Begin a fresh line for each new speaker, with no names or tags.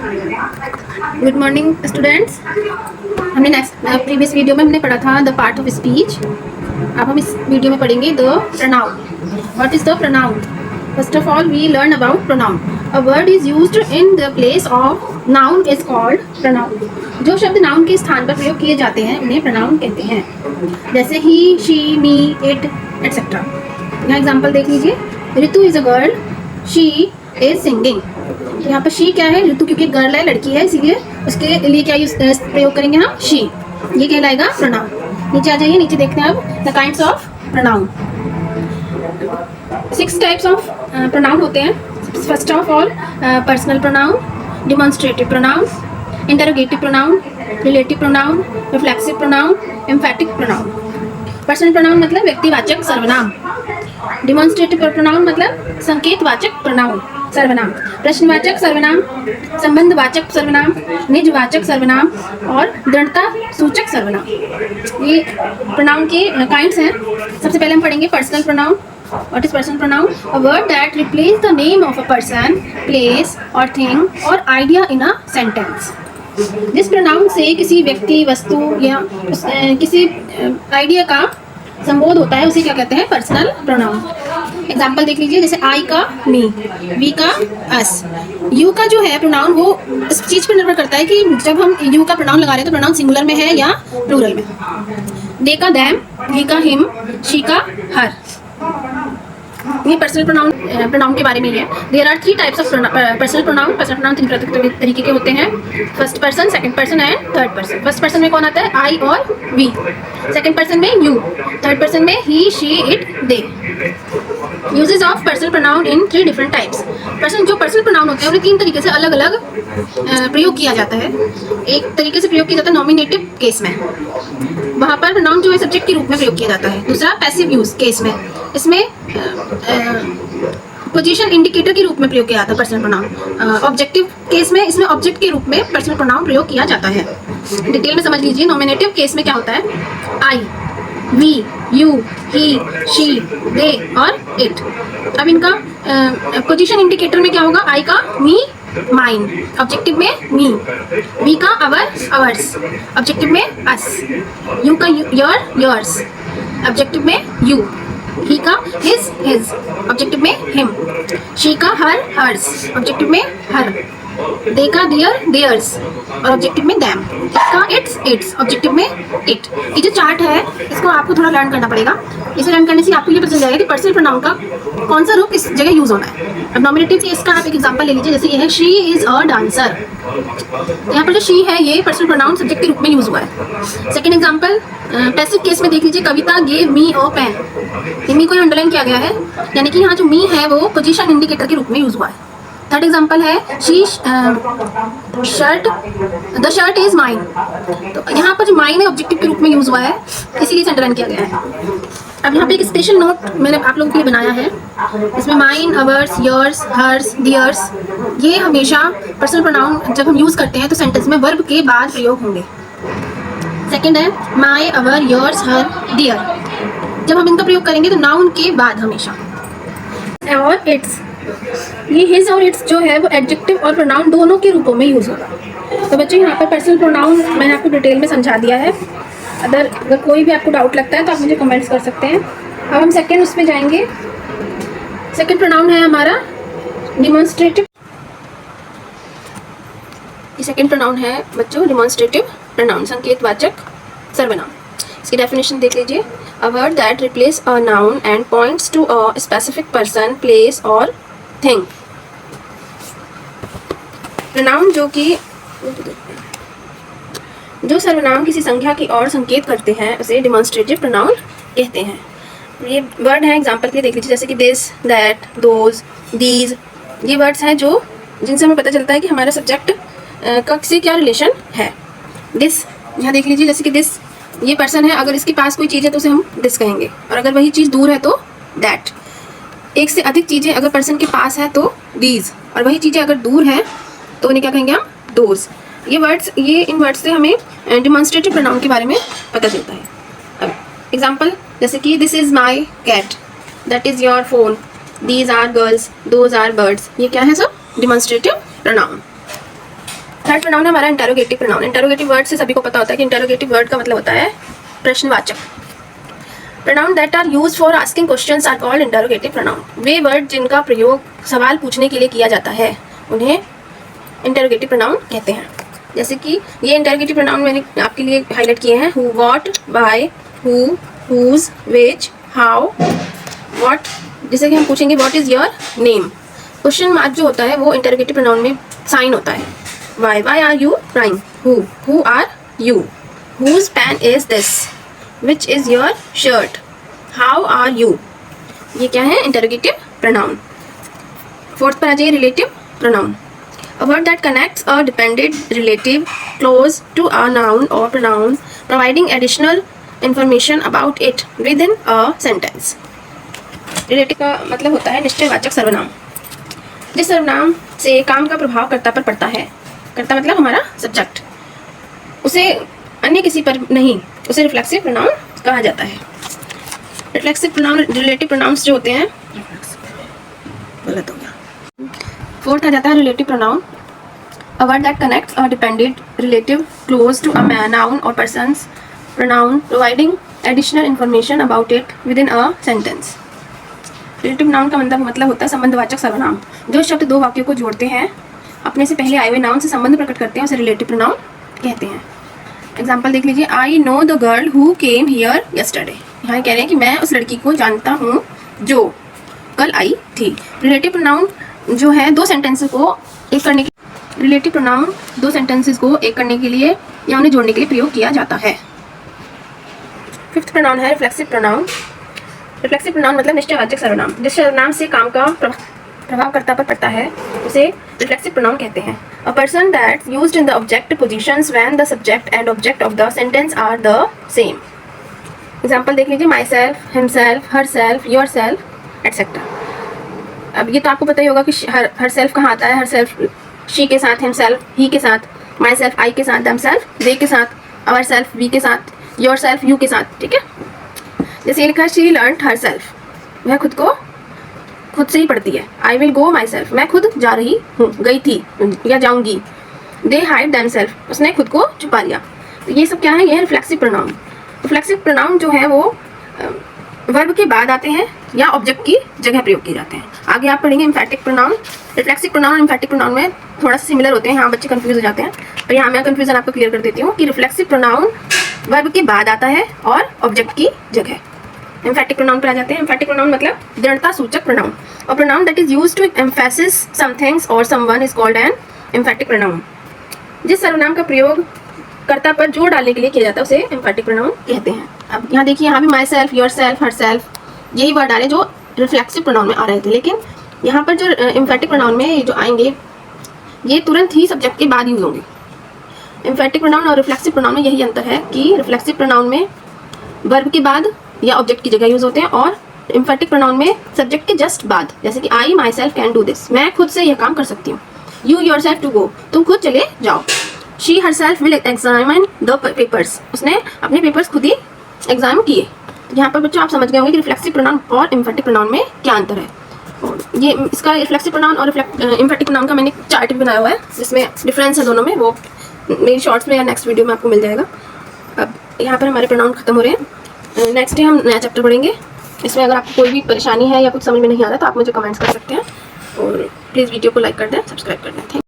Good morning students. हमने previous video में हमने पढ़ा था द पार्ट ऑफ स्पीच। अब हम इस वीडियो में पढ़ेंगे the pronoun. What is the pronoun? First of all we learn about pronoun. A word is used in the place of noun is called pronoun. जो शब्द नाउन के स्थान पर प्रयोग किए जाते हैं उन्हें प्रोनाउन कहते हैं, जैसे he, she, me, it etcetera. यहाँ एग्जाम्पल देख लीजिए। Ritu is a girl, she is singing. यहाँ पर शी क्या है? ऋतु क्योंकि गर्ल है, लड़की है, इसीलिए उसके लिए क्या प्रयोग करेंगे हम? शी। ये कहलाएगा प्रोनाउन। नीचे आ जाइए, नीचे देखते हैं अब the kinds of pronoun. 6 types of pronoun होते हैं। First of all personal pronoun, demonstrative pronoun, interrogative pronoun, relative pronoun, reflexive pronoun, एम्फैटिक pronoun. Personal pronoun मतलब व्यक्तिवाचक सर्वनाम। डिमॉन्स्ट्रेटिव प्रोनाउन मतलब संकेतवाचक प्रोनाउन सर्वनाम। प्रश्नवाचक सर्वनाम, संबंधवाचक सर्वनाम, निजवाचक सर्वनाम और दृढ़ता सूचक सर्वनाम। ये प्रोनाउन के काइंड्स हैं। सबसे पहले हम पढ़ेंगे personal pronoun. What is personal pronoun? A word that replaces the name of a person, place or thing or idea in a sentence. जिस प्रोनाउन से किसी व्यक्ति, वस्तु या किसी आइडिया का संबोध होता है उसे क्या कहते हैं? Personal pronoun. एग्जाम्पल देख लीजिए, जैसे आई का मी, वी का अस। यू का जो है प्रोनाउन वो इस चीज़ पर निर्भर करता है कि जब हम यू का प्रोनाउन लगा रहे हैं तो प्रोनाउन सिंगुलर में है या प्लूरल में। दे का देम, ही का हिम, शी का हर। ये पर्सनल प्रोनाउन के बारे में है। There are 3 types of personal pronoun. Personal pronoun 3 तरीके के होते हैं। First person, second person and third person. First person में कौन आता है? आई और वी। सेकंड पर्सन में यू। थर्ड पर्सन में he, she, it, they. Uses of personal pronoun in 3 different types. जो पर्सनल प्रोनाउन होते हैं उन्हें 3 तरीके से अलग अलग प्रयोग किया जाता है। एक तरीके से प्रयोग किया जाता है नॉमिनेटिव केस में, वहाँ पर प्रोनाउन जो है सब्जेक्ट के रूप में प्रयोग किया जाता है। दूसरा पैसिव यूज केस में, इसमें पोजीशन इंडिकेटर के रूप में प्रयोग किया जाता है पर्सनल प्रोनाउन। ऑब्जेक्टिव केस में इसमें ऑब्जेक्ट के रूप में पर्सनल प्रोनाउन प्रयोग किया जाता है। डिटेल में समझ लीजिए। नॉमिनेटिव केस में क्या होता है? आई, वी, यू, ही, शी, दे और इट। अब इनका पोजीशन इंडिकेटर में क्या होगा? आई का मी, माइन, ऑब्जेक्टिव में मी। वी का अवर, अवर्स, ऑब्जेक्टिव में अस। यू का योर, योर्स, ऑब्जेक्टिव में यू। ही का हिज, हिज, ऑब्जेक्टिव में हिम। शी का हर, हर्स, ऑब्जेक्टिव में हर। दे का देयर, देयर्स और ऑब्जेक्टिव में दैम। इसका इट्स, इट्स, ऑब्जेक्टिव में इट। ये जो चार्ट है इसको आपको थोड़ा लर्न करना पड़ेगा। इसे लर्न करने से आपको ये पता चल जाएगा कि पर्सनल प्रोनाउन का कौन सा रूप किस जगह यूज होना है। अब नॉमिनेटिव केस का आप एक एग्जांपल ले लीजिए, जैसे ये है शी इज अ डांसर। यहाँ पर जो शी है ये पर्सनल प्रोनाउन सब्जेक्ट के रूप में यूज हुआ है। सेकेंड एग्जाम्पल पैसिव केस में देख लीजिए, कविता गेव मी अ पेन। मी को अंडरलाइन किया गया है, यानी कि यहाँ जो मी है वो पोजीशन इंडिकेटर के रूप में यूज हुआ है। थर्ड एग्जाम्पल है she shirt, the shirt is mine. तो यहाँ पर जो माइन है ऑब्जेक्टिव के रूप में यूज हुआ है, इसीलिए अंडरलाइन किया गया है। अब यहाँ पे एक स्पेशल नोट मैंने आप लोगों के लिए बनाया है। इसमें mine, ours, yours, hers, theirs ये हमेशा पर्सनल प्रोनाउन जब हम यूज करते हैं तो सेंटेंस में वर्ब के बाद प्रयोग होंगे। सेकेंड है माई, अवर, योर्स, हर, डियर। जब हम इनका प्रयोग करेंगे तो नाउन के बाद हमेशा। और इट्स, ये हिज और इट्स जो है वो एडजेक्टिव और प्रोनाउन दोनों के रूपों में यूज होगा। तो बच्चों यहाँ पर पर्सनल प्रोनाउन मैंने आपको डिटेल में समझा दिया है। अगर कोई भी आपको डाउट लगता है तो आप मुझे कमेंट्स कर सकते हैं। अब हम सेकंड उस पर जाएंगे। सेकंड प्रोनाउन है हमारा डिमॉन्स्ट्रेटिव। ये सेकंड प्रोनाउन है बच्चों डिमॉन्स्ट्रेटिव प्रोनाउन, संकेतवाचक सर्वनाम। इसकी डेफिनेशन देख लीजिए। A word that replace a noun and points to a specific person, place और थिंग। प्रोनाउन जो सर्वनाम किसी संख्या की ओर संकेत करते हैं उसे डिमॉन्स्ट्रेटिव प्रोनाउन कहते हैं। ये वर्ड है एग्जांपल के लिए देख लीजिए, जैसे कि दिस, दैट, दोज, दीज। ये वर्ड्स हैं जो जिनसे हमें पता चलता है कि हमारा सब्जेक्ट का से क्या रिलेशन है। दिस, यहाँ देख लीजिए, जैसे कि दिस ये पर्सन है, अगर इसके पास कोई चीज़ है तो उसे हम दिस कहेंगे, और अगर वही चीज़ दूर है तो दैट। एक से अधिक चीज़ें अगर पर्सन के पास है तो दीज, और वही चीज़ें अगर दूर है तो उन्हें क्या कहेंगे हम? दोज। ये इन वर्ड्स से हमें डिमॉन्स्ट्रेटिव प्रोनाउन के बारे में पता चलता है। अब एग्जांपल जैसे कि this is my cat, that is your phone, these are girls, those are birds. ये क्या है सब? Demonstrative pronoun. थर्ड प्रोनाउन है हमारा इंटेरोगेटिव प्रोनाउन। इंटेरोगेटिव वर्ड से सभी को पता होता है कि इंटेरोगेटिव वर्ड का मतलब होता है प्रश्नवाचक। Pronoun that are used for asking questions are called interrogative pronoun. वे वर्ड जिनका प्रयोग सवाल पूछने के लिए किया जाता है उन्हें इंटेरोगेटिव प्रोनाउन कहते हैं। जैसे कि ये इंटेरोगेटिव प्रोनाउन मैंने आपके लिए हाईलाइट किए हैं, who, what, why, who, whose, which, how, what. जैसे कि हम पूछेंगे what is your name, question mark जो होता है वो इंटेरोगेटिव प्रोनाउन में साइन होता है। Why are you crying, who are you, whose pen is this, which is your shirt, how are you. ये क्या है? Interrogative pronoun. फोर्थ पर आ जाइए, relative pronoun. A word that connects a dependent relative close to a noun or pronoun, providing additional information about it within a sentence. Relative का मतलब होता है निश्चयवाचक सर्वनाम। जिस सर्वनाम से काम का प्रभाव कर्ता पर पड़ता है, कर्ता मतलब हमारा सब्जेक्ट, उसे अन्य किसी पर नहीं, उसे रिफ्लेक्सिव प्रोनाउन कहा जाता है। रिफ्लेक्सिव प्रोनाउन, रिलेटिव प्रोनाउंस जो होते हैं, गलत हो गया। फोर्थ आ जाता है relative pronoun. A word that connects a dependent relative close to a noun or person's pronoun, providing additional information about it within a sentence. Relative noun का मतलब होता है संबंधवाचक सर्वनाम। जो शब्द दो वाक्यों को जोड़ते हैं, अपने से पहले आए हुए नाउन से संबंध प्रकट करते हैं, उसे रिलेटिव प्रोनाउन कहते हैं। एग्जाम्पल देख लीजिए, I know the girl who came here yesterday. यहाँ कह रहे हैं कि मैं उस लड़की को जानता हूँ जो कल आई थी। रिलेटिव प्रोनाउन जो है दो सेंटेंसेस को एक करने के रिलेटिव प्रोनाउन दो सेंटेंसेस को एक करने के लिए या उन्हें जोड़ने के लिए प्रयोग किया जाता है। फिफ्थ प्रोनाउन है रिफ्लेक्सिव प्रोनाउन। रिफ्लेक्सिव प्रोनाउन मतलब निश्चयवाचक सर्वनाम। जिस सर्वनाम से काम का प्रभाव कर्ता पर पड़ता है उसे रिफ्लेक्सिव प्रोनाउन कहते हैं। A person that used in the object positions when the subject and object of the sentence are the same. Example देख लीजिए, myself, himself, herself, yourself etcetera. अब ये तो आपको पता ही होगा कि हर सेल्फ कहाँ आता है। हर सेल्फ शी के साथ, हिमसेल्फ ही के साथ, माई सेल्फ आई के साथ, देमसेल्फ दे के साथ, अवर सेल्फ वी के साथ, योर सेल्फ यू के साथ। ठीक है, जैसे ये लिखा है, शी लर्न्ड हर सेल्फ, वह खुद को खुद से ही पढ़ती है। I will go my self, मैं खुद जा रही हूँ, गई थी या जाऊँगी। दे हाइड देमसेल्फ, उसने खुद को छुपा लिया। तो ये सब क्या है? ये है रिफ्लेक्सिव प्रोनाउन। रिफ्लेक्सिव प्रोनाउन जो है वो वर्ब के बाद आते हैं या ऑब्जेक्ट की जगह प्रयोग किए जाते हैं। आगे आप पढ़ेंगे एम्फैटिक प्रोनाउन। रिफ्लेक्सिव प्रोनाउन और एम्फैटिक प्रोनाउन में थोड़ा सा सिमिलर होते हैं, यहाँ बच्चे कंफ्यूज हो जाते हैं। तो यहाँ मैं कंफ्यूजन आपको क्लियर कर देती हूँ कि रिफ्लेक्सिव प्रोनाउन वर्ब के बाद आता है और ऑब्जेक्ट की जगह। एम्फैटिक प्रोनाउन पर आ जाते हैं। एम्फैटिक प्रोनाउन मतलब दृढ़ता सूचक प्रोनाउन। और pronoun that is used to emphasis somethings और someone is called an emphatic pronoun. जिस सर्वनाम का प्रयोग कर्ता पर जोर डालने के लिए किया जाता है उसे एम्फैटिक प्रोनाउन कहते हैं। अब यहाँ देखिए, यहाँ भी my self, your self, her self, यही वर्ड आ रहे जो रिफ्लेक्सिव प्रोनाउन में आ रहे थे। लेकिन यहाँ पर जो एम्फैटिक प्रोनाउन में जो आएंगे ये तुरंत ही सब्जेक्ट के बाद यूज होंगे। एम्फैटिक प्रोनाउन और रिफ्लेक्सिव प्रोनाउन में यही अंतर है कि रिफ्लेक्सिव प्रोनाउन में वर्ब के बाद या ऑब्जेक्ट की जगह यूज होते हैं और एम्फैटिक प्रोनाउन में सब्जेक्ट के जस्ट बाद। जैसे कि I myself can do this, मैं खुद से यह काम कर सकती हूँ। You yourself to go, तुम खुद चले जाओ। She herself will examine the papers, उसने अपने पेपर्स खुद ही एग्जाम किए। यहाँ पर बच्चों आप समझ गए होंगे कि रिफ्लेक्सिव प्रोनाउन और एम्फैटिक प्रोनाउन में क्या अंतर है। और ये इसका रिफ्लेक्सिव प्रोनाउन और एम्फैटिक प्रोनाउन का मैंने चार्ट भी बनाया हुआ है जिसमें डिफरेंस है दोनों में, वो मेरी शॉर्ट्स में या नेक्स्ट वीडियो में आपको मिल जाएगा। अब यहाँ पर हमारे प्रोनाउन खत्म हो रहे हैं। नेक्स्ट डे हम नया चैप्टर पढ़ेंगे। इसमें अगर आपको कोई भी परेशानी है या कुछ समझ में नहीं आ रहा तो आप मुझे कमेंट्स कर सकते हैं। और प्लीज़ वीडियो को लाइक कर दें, सब्सक्राइब कर दें।